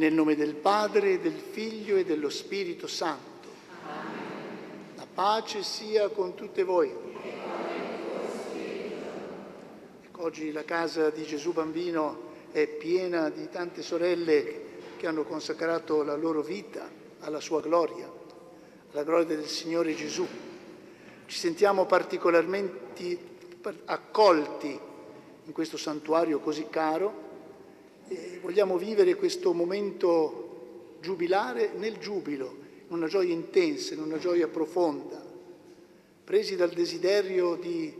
Nel nome del Padre, del Figlio e dello Spirito Santo. Amen. La pace sia con tutte voi. Ecco, oggi la casa di Gesù Bambino è piena di tante sorelle che hanno consacrato la loro vita alla sua gloria, alla gloria del Signore Gesù. Ci sentiamo particolarmente accolti in questo santuario così caro e vogliamo vivere questo momento giubilare nel giubilo, in una gioia intensa, in una gioia profonda, presi dal desiderio di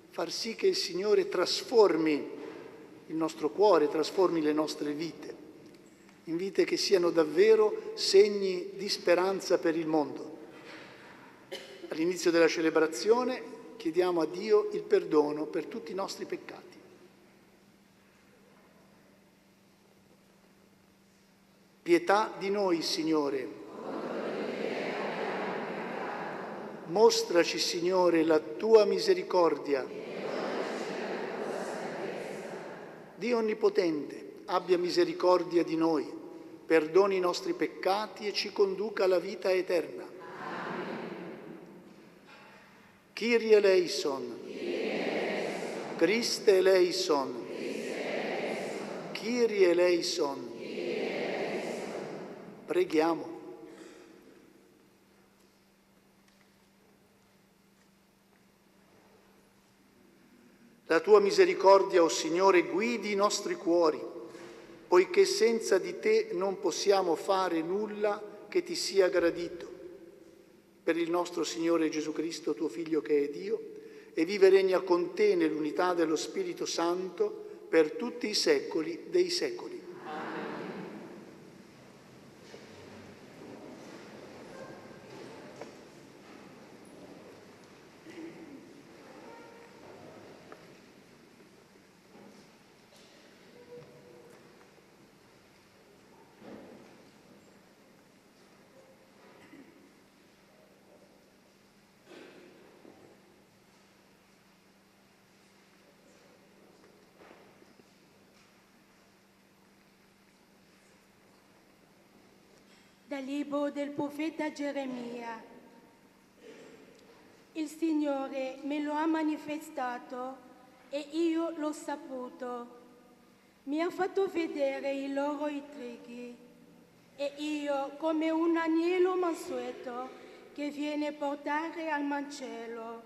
far sì che il Signore trasformi il nostro cuore, trasformi le nostre vite, in vite che siano davvero segni di speranza per il mondo. All'inizio della celebrazione chiediamo a Dio il perdono per tutti i nostri peccati. Pietà di noi, Signore. Mostraci, Signore, la tua misericordia. Dio Onnipotente, abbia misericordia di noi, perdoni i nostri peccati e ci conduca alla vita eterna. Kyrie eleison. Christe eleison. Kyrie eleison. Preghiamo. La tua misericordia, o Signore, guidi i nostri cuori, poiché senza di te non possiamo fare nulla che ti sia gradito. Per il nostro Signore Gesù Cristo, tuo Figlio che è Dio, e vive e regna con te nell'unità dello Spirito Santo per tutti i secoli dei secoli. Dal libro del profeta Geremia. Il Signore me lo ha manifestato e io l'ho saputo. Mi ha fatto vedere i loro intrighi e io, come un agnello mansueto che viene portare al mancello,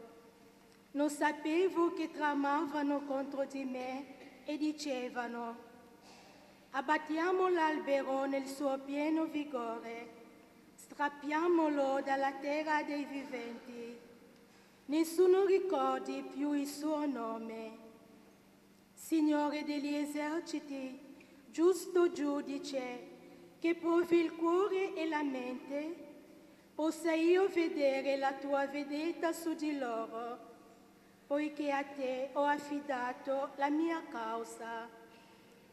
non sapevo che tramavano contro di me e dicevano: abbattiamo l'albero nel suo pieno vigore, strappiamolo dalla terra dei viventi. Nessuno ricordi più il suo nome. Signore degli eserciti, giusto giudice, che provi il cuore e la mente, possa io vedere la tua vendetta su di loro, poiché a te ho affidato la mia causa.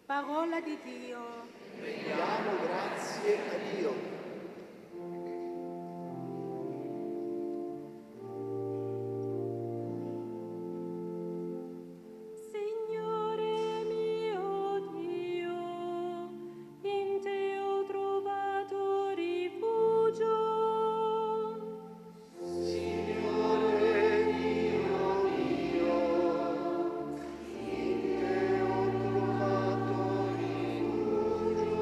Parola di Dio. Rendiamo grazie a Dio. Signore mio Dio, in te ho trovato rifugio. Signore mio Dio, in te ho trovato rifugio.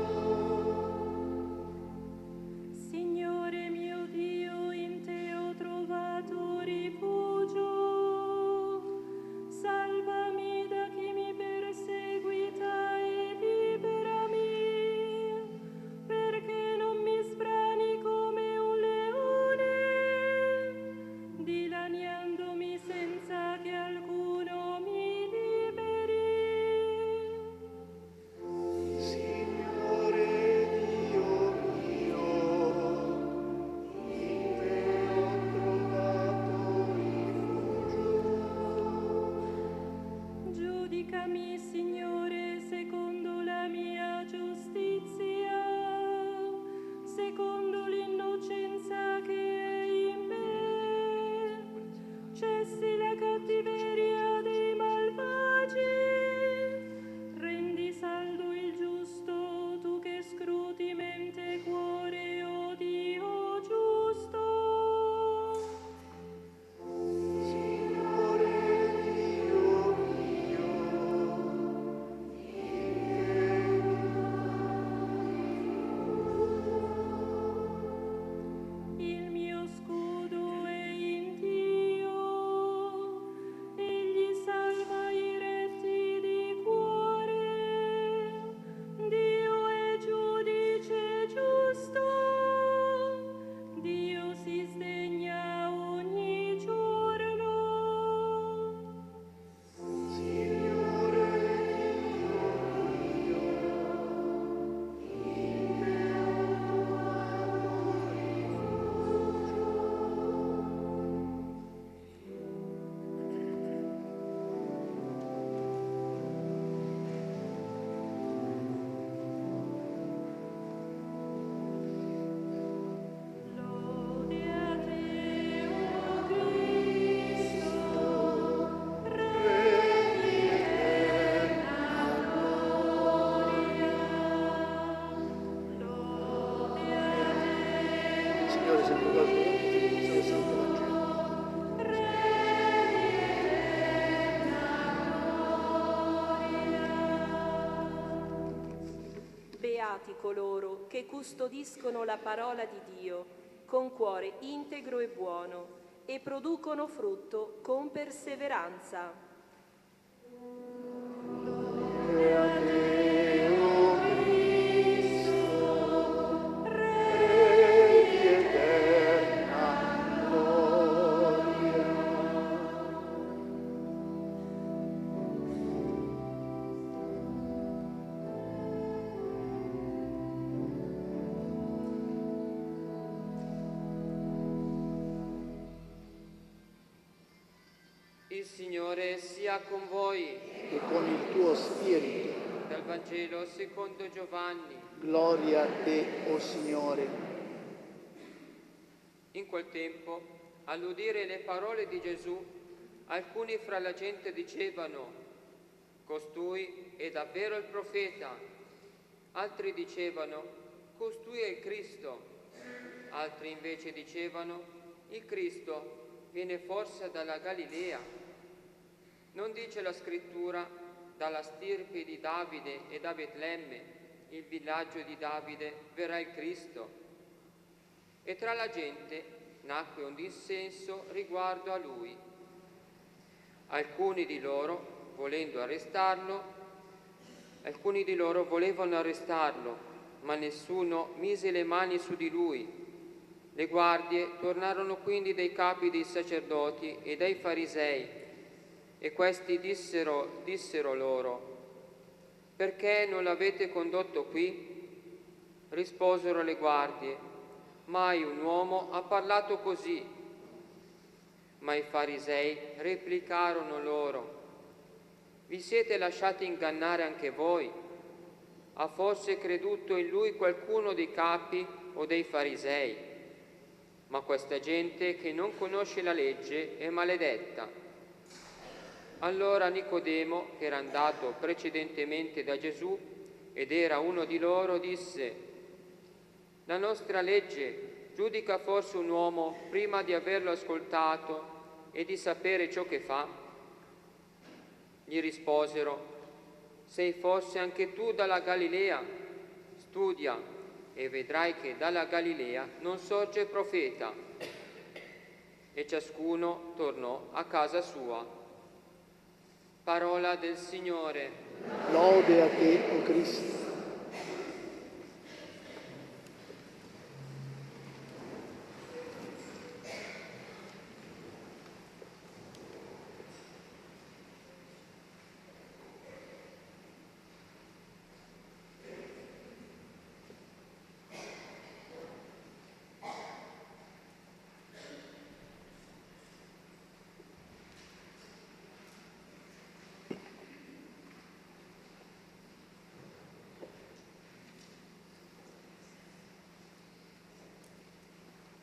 beati coloro che custodiscono la parola di Dio con cuore integro e buono e producono frutto con perseveranza. Gloria a te, o Cristo, Re di eterna gloria. Il Signore sia con voi. E con il tuo spirito. Dal Vangelo secondo Giovanni. Gloria a te, o Signore. In quel tempo, all'udire le parole di Gesù, alcuni fra la gente dicevano: costui è davvero il profeta. Altri dicevano: costui è il Cristo. Altri invece dicevano: il Cristo viene forse dalla Galilea. Non dice la Scrittura: dalla stirpe di Davide e da Betlemme, il villaggio di Davide, verrà il Cristo? E tra la gente nacque un dissenso riguardo a lui. Alcuni di loro volevano arrestarlo, ma nessuno mise le mani su di lui. Le guardie tornarono quindi dai capi dei sacerdoti e dai farisei, e questi dissero loro: perché non l'avete condotto qui? Risposero le guardie: mai un uomo ha parlato così. Ma i farisei replicarono loro: vi siete lasciati ingannare anche voi? Ha forse creduto in lui qualcuno dei capi o dei farisei? Ma questa gente che non conosce la legge è maledetta. Allora Nicodemo, che era andato precedentemente da Gesù ed era uno di loro, disse: la nostra legge giudica forse un uomo prima di averlo ascoltato e di sapere ciò che fa? Gli risposero: sei forse anche tu dalla Galilea? Studia e vedrai che dalla Galilea non sorge profeta. E ciascuno tornò a casa sua. Parola del Signore. Lode a te, o Cristo.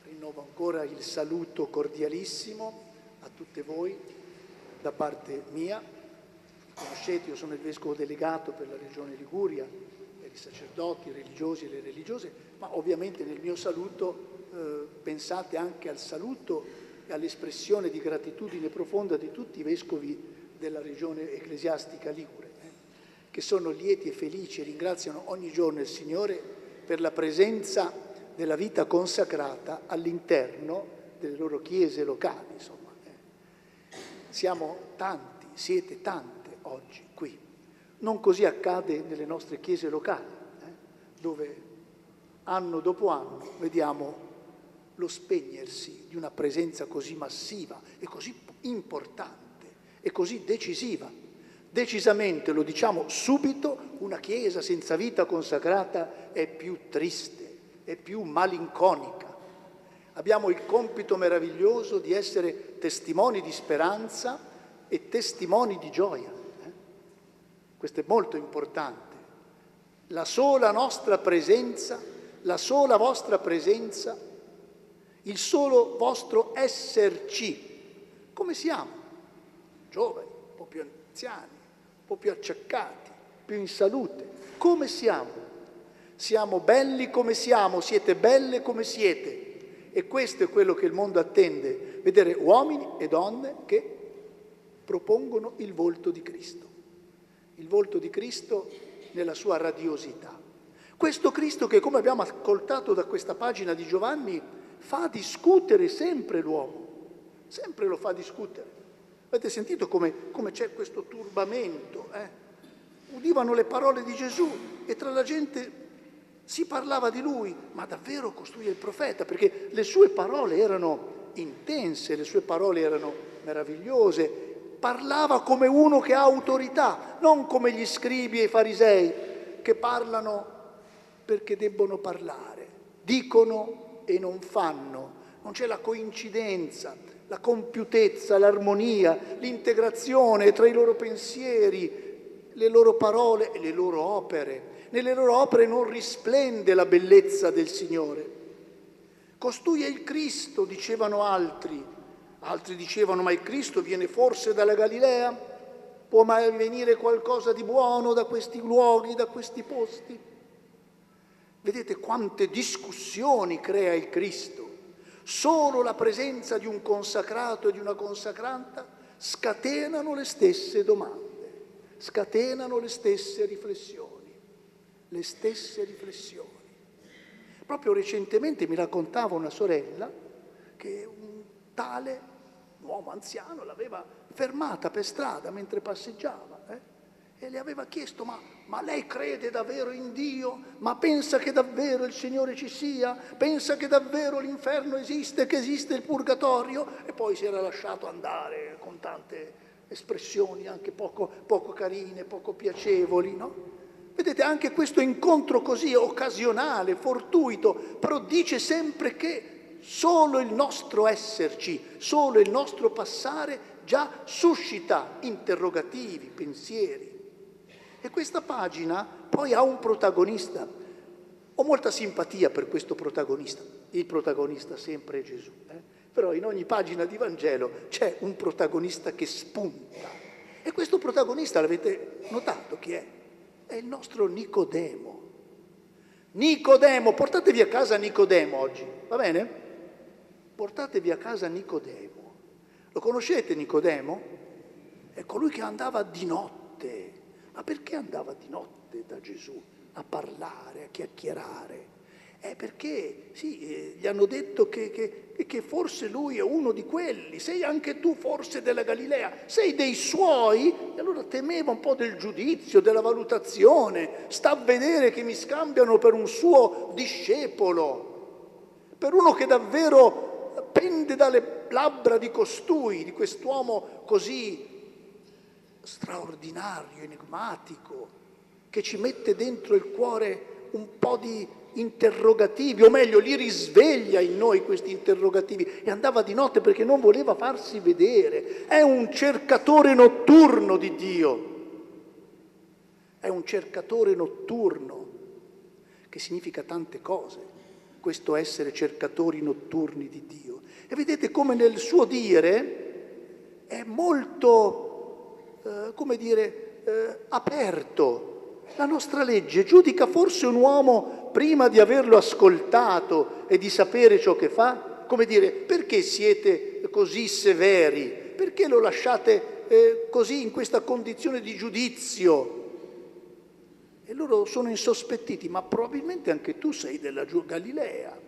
Rinnovo ancora il saluto cordialissimo a tutte voi da parte mia. Conoscete, io sono il vescovo delegato per la regione Liguria, per i sacerdoti, i religiosi e le religiose, ma ovviamente nel mio saluto pensate anche al saluto e all'espressione di gratitudine profonda di tutti i vescovi della regione ecclesiastica ligure, che sono lieti e felici e ringraziano ogni giorno il Signore per la presenza della vita consacrata all'interno delle loro chiese locali, insomma. Siamo tanti, siete tante oggi qui. Non così accade nelle nostre chiese locali, dove anno dopo anno vediamo lo spegnersi di una presenza così massiva e così importante e così decisiva. Decisamente, lo diciamo subito, una chiesa senza vita consacrata è più triste, è più malinconica. Abbiamo il compito meraviglioso di essere testimoni di speranza e testimoni di gioia. Questo è molto importante. La sola nostra presenza, la sola vostra presenza, il solo vostro esserci, come siamo? Giovani, un po' più anziani, un po' più acciaccati, più in salute. Come siamo? Siamo belli come siamo, siete belle come siete. E questo è quello che il mondo attende, vedere uomini e donne che propongono il volto di Cristo. Il volto di Cristo nella sua radiosità. Questo Cristo che, come abbiamo ascoltato da questa pagina di Giovanni, fa discutere sempre l'uomo, sempre lo fa discutere. Avete sentito come c'è questo turbamento? Udivano le parole di Gesù e tra la gente si parlava di lui, ma davvero costui è il profeta, perché le sue parole erano intense, le sue parole erano meravigliose, parlava come uno che ha autorità, non come gli scribi e i farisei che parlano perché debbono parlare, dicono e non fanno, non c'è la coincidenza, la compiutezza, l'armonia, l'integrazione tra i loro pensieri, le loro parole e le loro opere. Nelle loro opere non risplende la bellezza del Signore. Costui è il Cristo, dicevano altri. Altri dicevano, ma il Cristo viene forse dalla Galilea? Può mai venire qualcosa di buono da questi luoghi, da questi posti? Vedete quante discussioni crea il Cristo. Solo la presenza di un consacrato e di una consacranta scatenano le stesse domande, scatenano le stesse riflessioni. Le stesse riflessioni. Proprio recentemente mi raccontava una sorella che un uomo anziano, l'aveva fermata per strada mentre passeggiava e le aveva chiesto, ma lei crede davvero in Dio? Ma pensa che davvero il Signore ci sia? Pensa che davvero l'inferno esiste, che esiste il purgatorio? E poi si era lasciato andare con tante espressioni anche poco carine, poco piacevoli, no? Vedete, anche questo incontro così occasionale, fortuito, però dice sempre che solo il nostro esserci, solo il nostro passare già suscita interrogativi, pensieri. E questa pagina poi ha un protagonista. Ho molta simpatia per questo protagonista. Il protagonista sempre è Gesù. Però in ogni pagina di Vangelo c'è un protagonista che spunta. E questo protagonista, l'avete notato chi è? È il nostro Nicodemo. Nicodemo, portatevi a casa Nicodemo oggi, va bene? Portatevi a casa Nicodemo. Lo conoscete Nicodemo? È colui che andava di notte. Ma perché andava di notte da Gesù a parlare, a chiacchierare? Perché sì, gli hanno detto che forse lui è uno di quelli, sei anche tu forse della Galilea, sei dei suoi? E allora temeva un po' del giudizio, della valutazione, sta a vedere che mi scambiano per un suo discepolo, per uno che davvero pende dalle labbra di costui, di quest'uomo così straordinario, enigmatico, che ci mette dentro il cuore un po' di interrogativi, o meglio li risveglia in noi questi interrogativi, e andava di notte perché non voleva farsi vedere. È un cercatore notturno di Dio, è un cercatore notturno, che significa tante cose, questo essere cercatori notturni di Dio. E vedete come nel suo dire è molto, aperto. La nostra legge giudica forse un uomo prima di averlo ascoltato e di sapere ciò che fa? Come dire, perché siete così severi? Perché lo lasciate così in questa condizione di giudizio? E loro sono insospettiti, ma probabilmente anche tu sei della Galilea.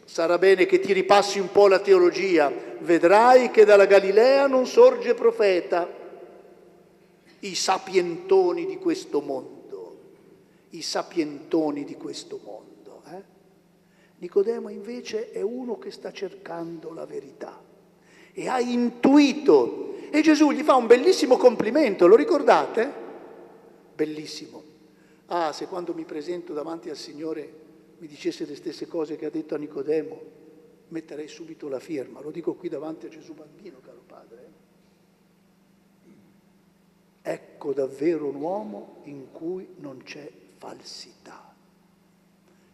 Sarà bene che ti ripassi un po' la teologia, vedrai che dalla Galilea non sorge profeta. I sapientoni di questo mondo. I sapientoni di questo mondo. Nicodemo invece è uno che sta cercando la verità e ha intuito. E Gesù gli fa un bellissimo complimento, lo ricordate? Bellissimo. Ah, se quando mi presento davanti al Signore mi dicesse le stesse cose che ha detto a Nicodemo, metterei subito la firma. Lo dico qui davanti a Gesù Bambino, caro Padre. Ecco davvero un uomo in cui non c'è falsità.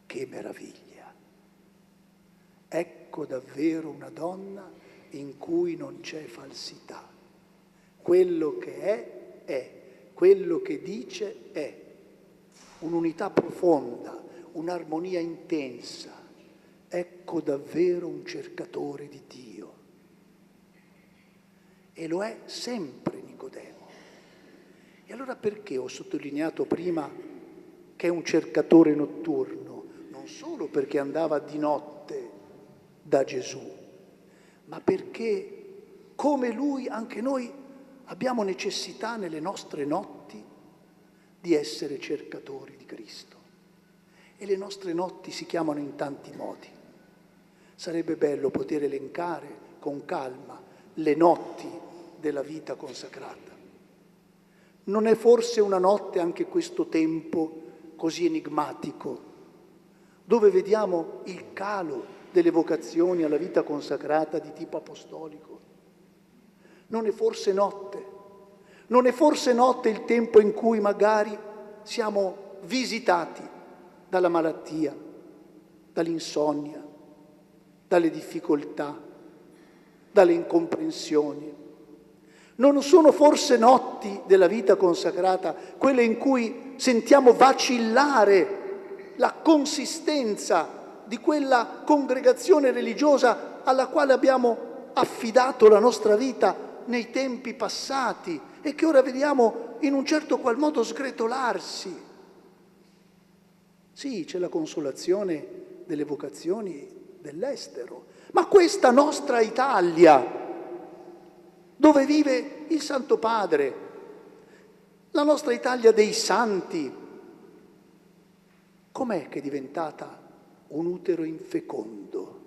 Che meraviglia! Ecco davvero una donna in cui non c'è falsità. Quello che è, quello che dice è. Un'unità profonda, un'armonia intensa. Ecco davvero un cercatore di Dio. E lo è sempre Nicodemo. E allora perché ho sottolineato prima che è un cercatore notturno, non solo perché andava di notte da Gesù, ma perché come lui anche noi abbiamo necessità nelle nostre notti di essere cercatori di Cristo. E le nostre notti si chiamano in tanti modi. Sarebbe bello poter elencare con calma le notti della vita consacrata. Non è forse una notte anche questo tempo così enigmatico, dove vediamo il calo delle vocazioni alla vita consacrata di tipo apostolico? Non è forse notte? Non è forse notte il tempo in cui magari siamo visitati dalla malattia, dall'insonnia, dalle difficoltà, dalle incomprensioni? Non sono forse notti della vita consacrata quelle in cui sentiamo vacillare la consistenza di quella congregazione religiosa alla quale abbiamo affidato la nostra vita nei tempi passati e che ora vediamo in un certo qual modo sgretolarsi? Sì, c'è la consolazione delle vocazioni dell'estero, ma questa nostra Italia, dove vive il Santo Padre, la nostra Italia dei santi, com'è che è diventata un utero infecondo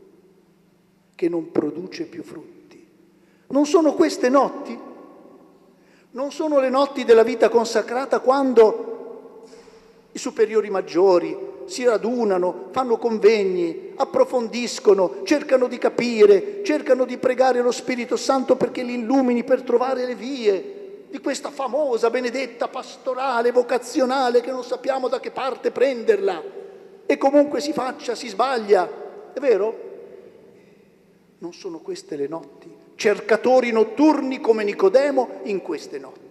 che non produce più frutti? Non sono queste notti? Non sono le notti della vita consacrata quando i superiori maggiori si radunano, fanno convegni, approfondiscono, cercano di capire, cercano di pregare lo Spirito Santo perché li illumini per trovare le vie di questa famosa, benedetta pastorale vocazionale che non sappiamo da che parte prenderla e comunque si faccia, si sbaglia. È vero? Non sono queste le notti? Cercatori notturni come Nicodemo in queste notti.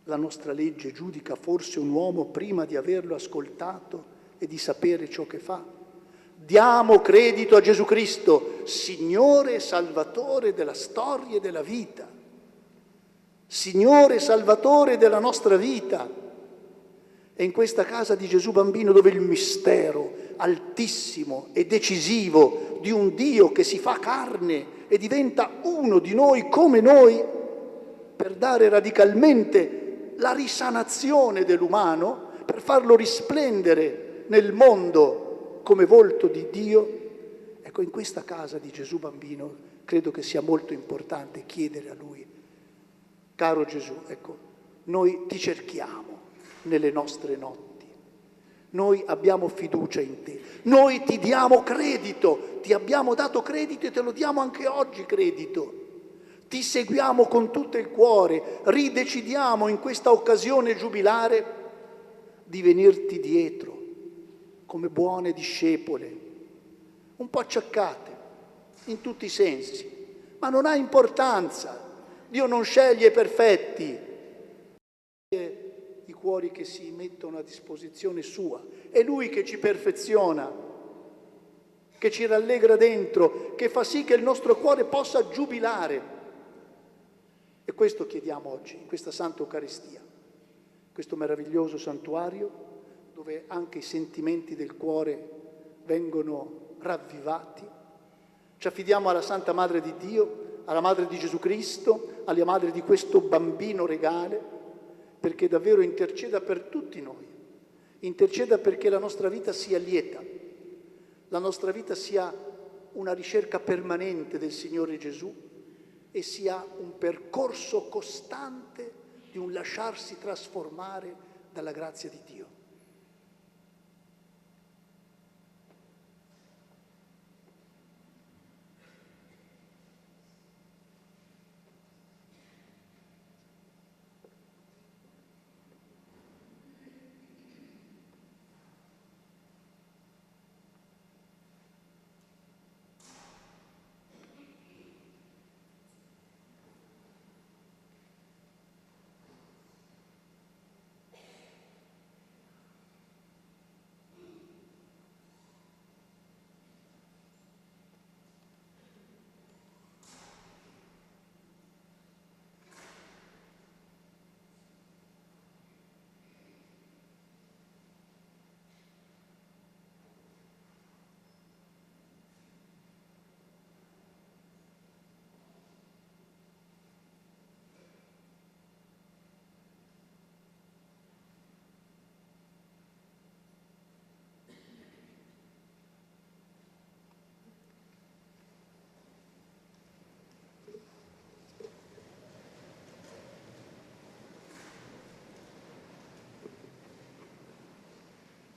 La nostra legge giudica forse un uomo prima di averlo ascoltato e di sapere ciò che fa. Diamo credito a Gesù Cristo, Signore e Salvatore della storia e della vita. Signore e Salvatore della nostra vita. E in questa casa di Gesù Bambino, dove il mistero altissimo e decisivo di un Dio che si fa carne e diventa uno di noi come noi, per dare radicalmente la risanazione dell'umano, per farlo risplendere nel mondo come volto di Dio. Ecco, in questa casa di Gesù Bambino credo che sia molto importante chiedere a Lui: caro Gesù, ecco, noi ti cerchiamo nelle nostre notti, noi abbiamo fiducia in te, noi ti diamo credito, ti abbiamo dato credito e te lo diamo anche oggi credito. Ti seguiamo con tutto il cuore, ridecidiamo in questa occasione giubilare di venirti dietro come buone discepole, un po' acciaccate in tutti i sensi, ma non ha importanza. Dio non sceglie perfetti, sceglie i cuori che si mettono a disposizione sua. È Lui che ci perfeziona, che ci rallegra dentro, che fa sì che il nostro cuore possa giubilare. E questo chiediamo oggi, in questa Santa Eucaristia, questo meraviglioso santuario dove anche i sentimenti del cuore vengono ravvivati. Ci affidiamo alla Santa Madre di Dio, alla Madre di Gesù Cristo, alla Madre di questo bambino regale, perché davvero interceda per tutti noi, interceda perché la nostra vita sia lieta, la nostra vita sia una ricerca permanente del Signore Gesù, e sia un percorso costante di un lasciarsi trasformare dalla grazia di Dio.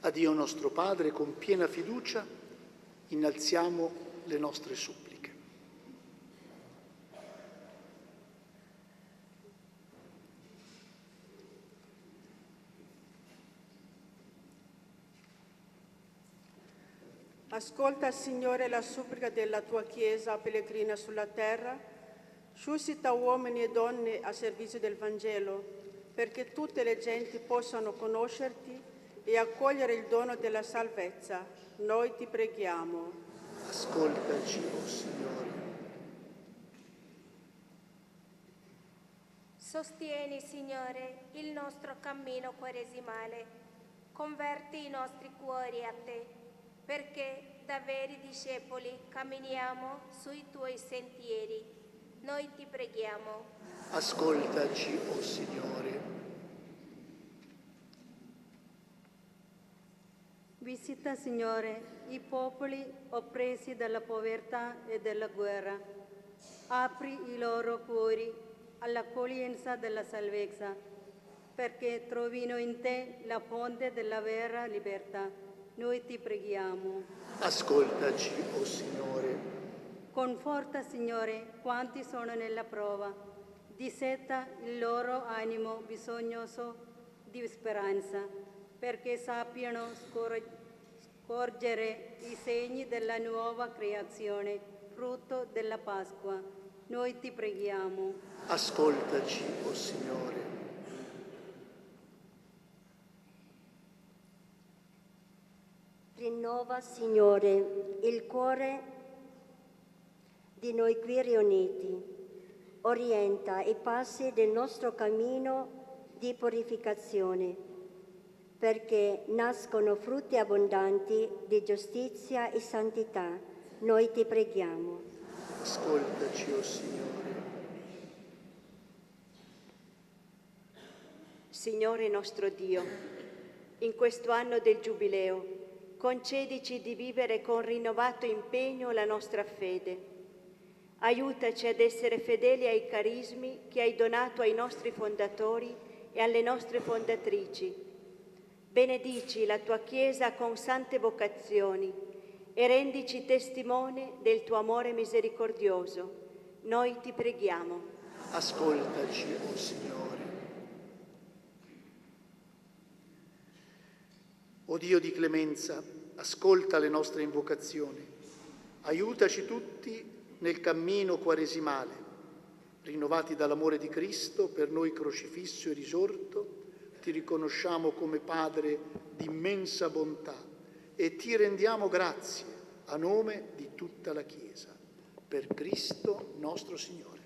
A Dio nostro Padre, con piena fiducia, innalziamo le nostre suppliche. Ascolta, Signore, la supplica della tua Chiesa pellegrina sulla terra. Suscita uomini e donne a servizio del Vangelo, perché tutte le genti possano conoscerti e accogliere il dono della salvezza. Noi ti preghiamo. Ascoltaci, o Signore. Sostieni, Signore, il nostro cammino quaresimale. Converti i nostri cuori a te, perché da veri discepoli camminiamo sui tuoi sentieri. Noi ti preghiamo. Ascoltaci, o Signore. Visita, Signore, i popoli oppressi dalla povertà e dalla guerra. Apri i loro cuori all'accoglienza della salvezza, perché trovino in te la fonte della vera libertà. Noi ti preghiamo. Ascoltaci, o Signore. Conforta, Signore, quanti sono nella prova. Disseta il loro animo bisognoso di speranza, perché sappiano scorgere i segni della nuova creazione, frutto della Pasqua. Noi ti preghiamo. Ascoltaci, o Signore. Rinnova, Signore, il cuore di noi qui riuniti. Orienta i passi del nostro cammino di purificazione, perché nascono frutti abbondanti di giustizia e santità. Noi ti preghiamo. Ascoltaci, o Signore. Signore nostro Dio, in questo anno del Giubileo, concedici di vivere con rinnovato impegno la nostra fede. Aiutaci ad essere fedeli ai carismi che hai donato ai nostri fondatori e alle nostre fondatrici. Benedici la tua Chiesa con sante vocazioni e rendici testimone del tuo amore misericordioso. Noi ti preghiamo. Ascoltaci, o Signore. O Dio di clemenza, ascolta le nostre invocazioni. Aiutaci tutti nel cammino quaresimale, rinnovati dall'amore di Cristo, per noi crocifisso e risorto. Ti riconosciamo come Padre di immensa bontà e ti rendiamo grazie a nome di tutta la Chiesa. Per Cristo nostro Signore.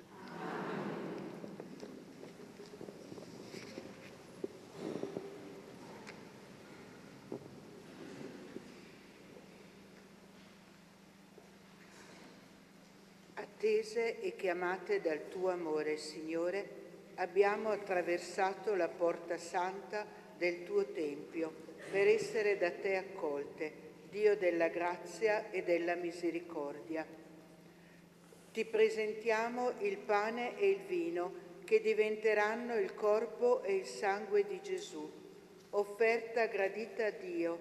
Attese e chiamate dal tuo amore, Signore, abbiamo attraversato la porta santa del tuo Tempio per essere da te accolte, Dio della grazia e della misericordia. Ti presentiamo il pane e il vino che diventeranno il corpo e il sangue di Gesù, offerta gradita a Dio,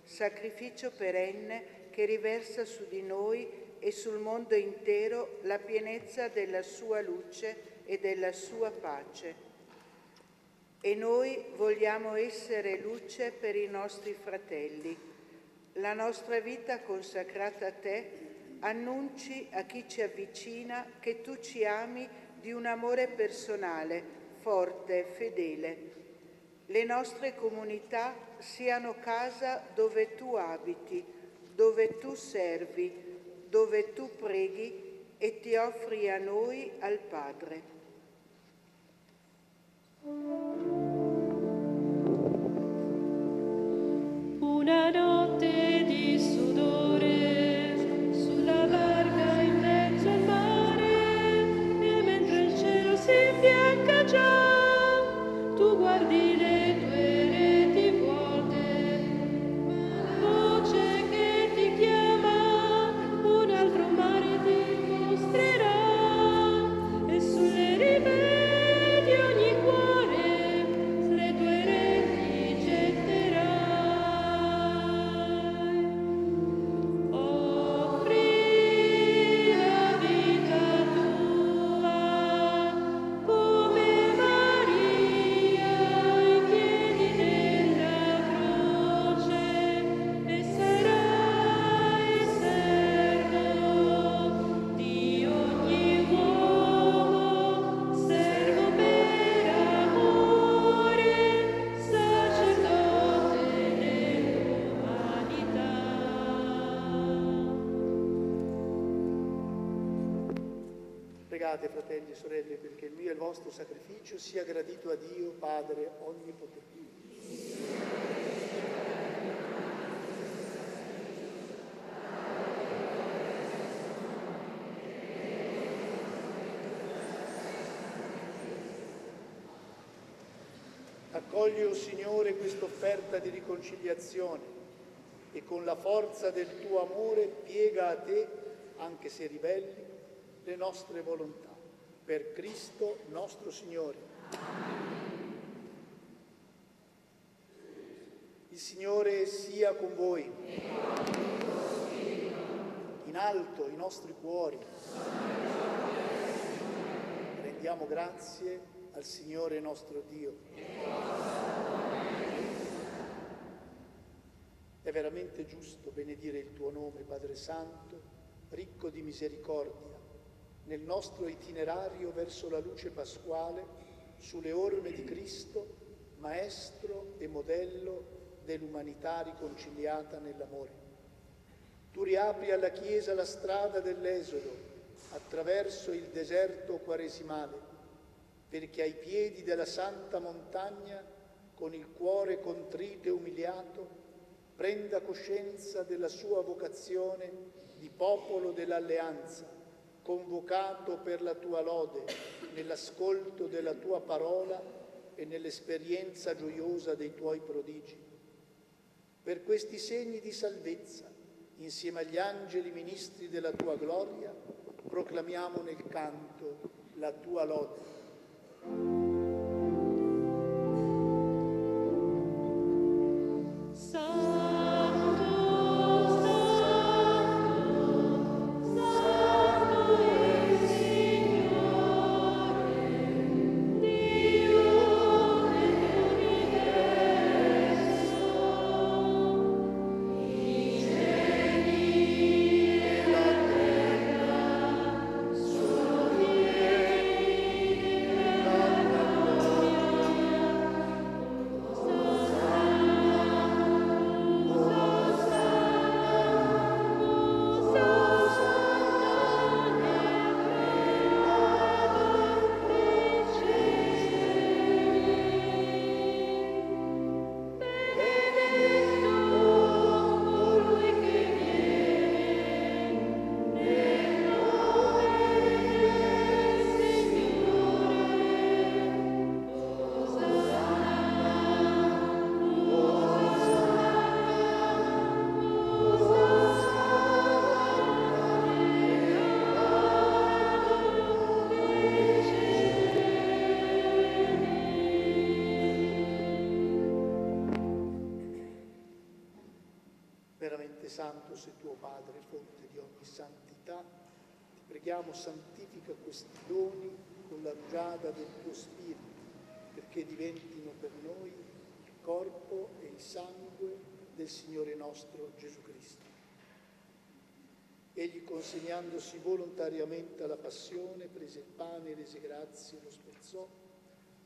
sacrificio perenne che riversa su di noi e sul mondo intero la pienezza della sua luce e della sua pace. E noi vogliamo essere luce per i nostri fratelli. La nostra vita consacrata a te annunci a chi ci avvicina che tu ci ami di un amore personale, forte, fedele. Le nostre comunità siano casa dove tu abiti, dove tu servi, dove tu preghi e ti offri a noi al Padre. Una notte di sudore sulla barca in mezzo al mare, e mentre il cielo si imbianca già, tu guardi le tue reti vuote, voce che ti chiama, un altro mare ti mostrerà, e sulle rive di ogni cuore le tue reti getterà. Pregate, fratelli e sorelle, perché il mio e il vostro sacrificio sia gradito a Dio, Padre Onnipotente. Accogli, o Signore, questa offerta di riconciliazione e con la forza del tuo amore piega a te, anche se ribelli, le nostre volontà. Per Cristo nostro Signore. Il Signore sia con voi. In alto i nostri cuori. Rendiamo grazie al Signore nostro Dio. È veramente giusto benedire il tuo nome, Padre Santo, ricco di misericordia, nel nostro itinerario verso la luce pasquale, sulle orme di Cristo, maestro e modello dell'umanità riconciliata nell'amore. Tu riapri alla Chiesa la strada dell'Esodo attraverso il deserto quaresimale, perché ai piedi della santa montagna, con il cuore contrito e umiliato, prenda coscienza della sua vocazione di popolo dell'alleanza, convocato per la tua lode, nell'ascolto della tua parola e nell'esperienza gioiosa dei tuoi prodigi. Per questi segni di salvezza, insieme agli angeli ministri della tua gloria, proclamiamo nel canto la tua lode. Santo sei tuo Padre, fonte di ogni santità, ti preghiamo santifica questi doni con la rugiada del tuo Spirito, perché diventino per noi il corpo e il sangue del Signore nostro Gesù Cristo. Egli, consegnandosi volontariamente alla passione, prese il pane, rese grazie, lo spezzò,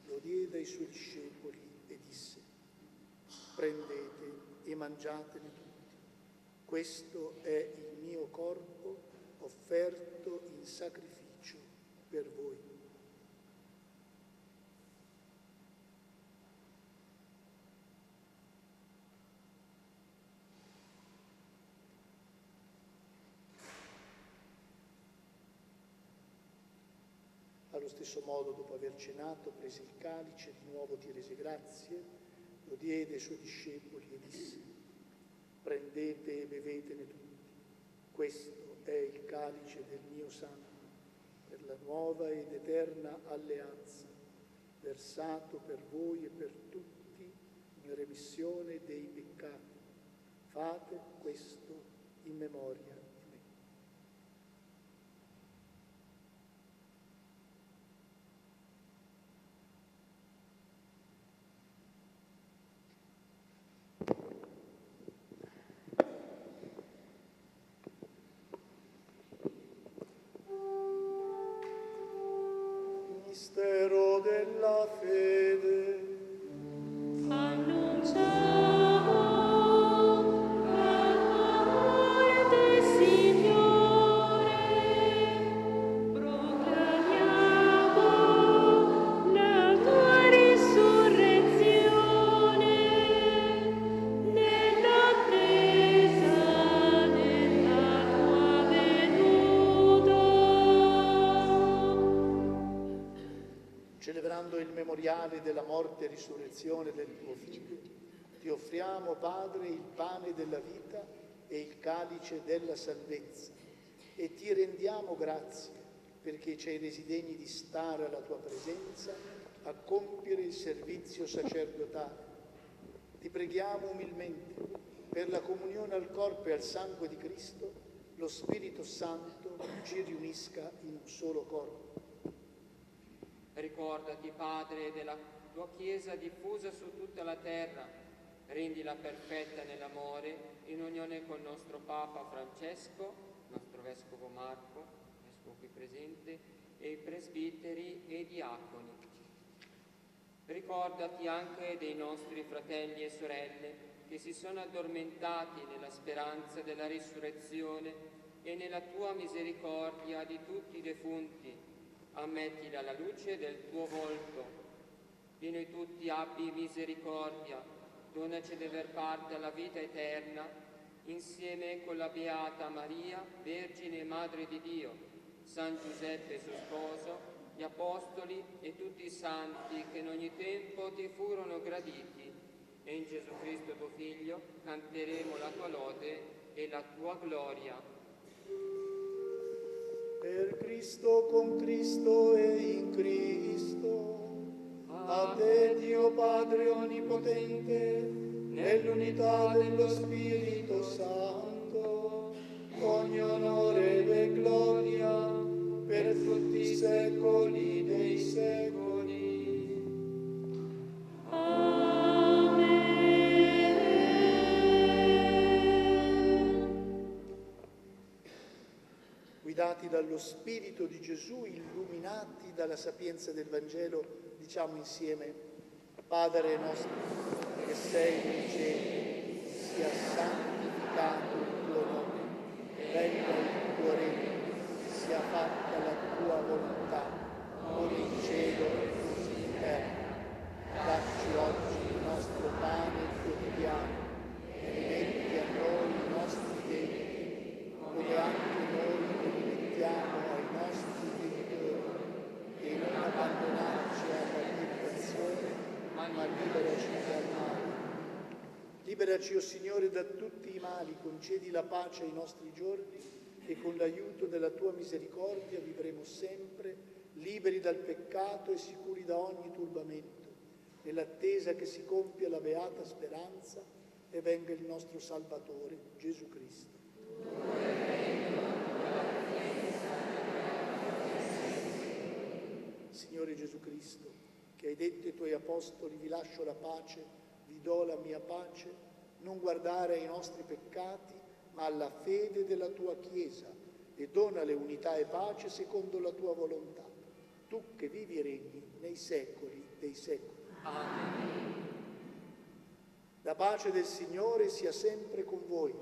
lo diede ai suoi discepoli e disse: prendete e mangiatene tutti. Questo è il mio corpo offerto in sacrificio per voi. Allo stesso modo, dopo aver cenato, prese il calice, di nuovo ti rese grazie, lo diede ai suoi discepoli e disse: prendete e bevetene tutti. Questo è il calice del mio sangue, per la nuova ed eterna alleanza, versato per voi e per tutti in remissione dei peccati. Fate questo in memoria di me. Mistero della fede. Annunciamo la morte, celebrando il memoriale della morte e risurrezione del tuo Figlio, ti offriamo, Padre, il pane della vita e il calice della salvezza e ti rendiamo grazie perché ci hai resi degni di stare alla tua presenza a compiere il servizio sacerdotale. Ti preghiamo umilmente per la comunione al corpo e al sangue di Cristo, lo Spirito Santo ci riunisca in un solo corpo. Ricordati, Padre, della tua Chiesa diffusa su tutta la terra, rendila perfetta nell'amore, in unione col nostro Papa Francesco, nostro Vescovo Marco, Vescovo qui presente, e i presbiteri e i diaconi. Ricordati anche dei nostri fratelli e sorelle che si sono addormentati nella speranza della risurrezione e nella tua misericordia di tutti i defunti. Ammettili alla luce del tuo volto. Di noi tutti abbi misericordia, donaci di aver parte alla vita eterna, insieme con la Beata Maria, Vergine e Madre di Dio, San Giuseppe suo sposo, gli Apostoli e tutti i santi che in ogni tempo ti furono graditi. E in Gesù Cristo tuo Figlio canteremo la tua lode e la tua gloria. Per Cristo, con Cristo e in Cristo, a te Dio Padre Onnipotente, nell'unità dello Spirito Santo, ogni onore e gloria per tutti i secoli dei secoli. Guidati dallo Spirito di Gesù, illuminati dalla sapienza del Vangelo, diciamo insieme: Padre nostro, che sei nei cieli, sia santificato il tuo nome, venga il tuo regno, sia fatta la tua volontà, come in cielo e così in terra. Dacci oggi il nostro pane quotidiano e rimetti a noi i nostri debiti, come anche noi rimettiamo ai nostri debitori, e non abbandonarci alla tentazione, ma liberaci dal male. Liberaci, o Signore, da tutti i mali, concedi la pace ai nostri giorni e con l'aiuto della tua misericordia vivremo sempre liberi dal peccato e sicuri da ogni turbamento, nell'attesa che si compia la beata speranza e venga il nostro Salvatore, Gesù Cristo. Signore Gesù Cristo, che hai detto ai tuoi apostoli: vi lascio la pace, vi do la mia pace, non guardare ai nostri peccati, ma alla fede della tua Chiesa, e donale unità e pace secondo la tua volontà. Tu che vivi e regni nei secoli dei secoli. Amen. La pace del Signore sia sempre con voi.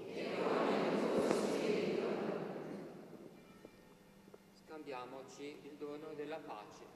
Scambiamoci il dono della pace.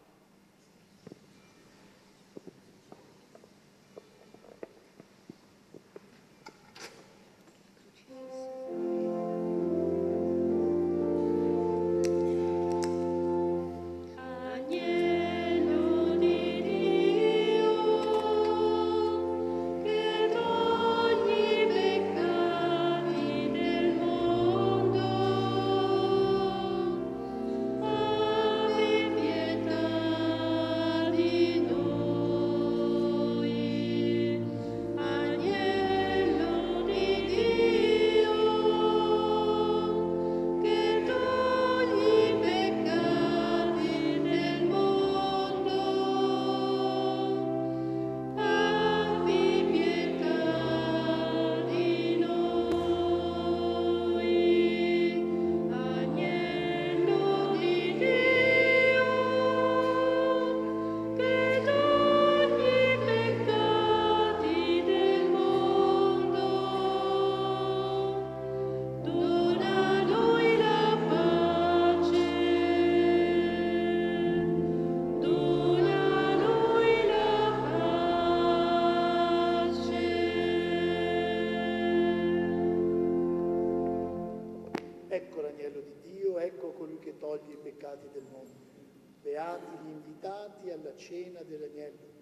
Beati gli invitati alla cena dell'agnello.